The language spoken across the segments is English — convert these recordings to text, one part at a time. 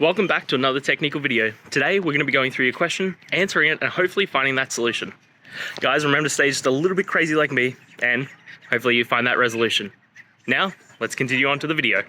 Welcome back to another technical video. Today we're going to be going through your question, answering it, and hopefully finding that solution. Guys, remember to stay just a little bit crazy like me, and hopefully you find that resolution. Now, let's continue on to the video.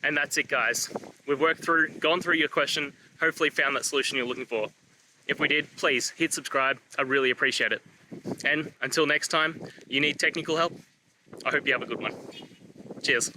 And that's it, guys. We've gone through your question, hopefully found that solution you're looking for. If we did, please hit subscribe. I really appreciate it. And until next time, you need technical help, I hope you have a good one. Cheers.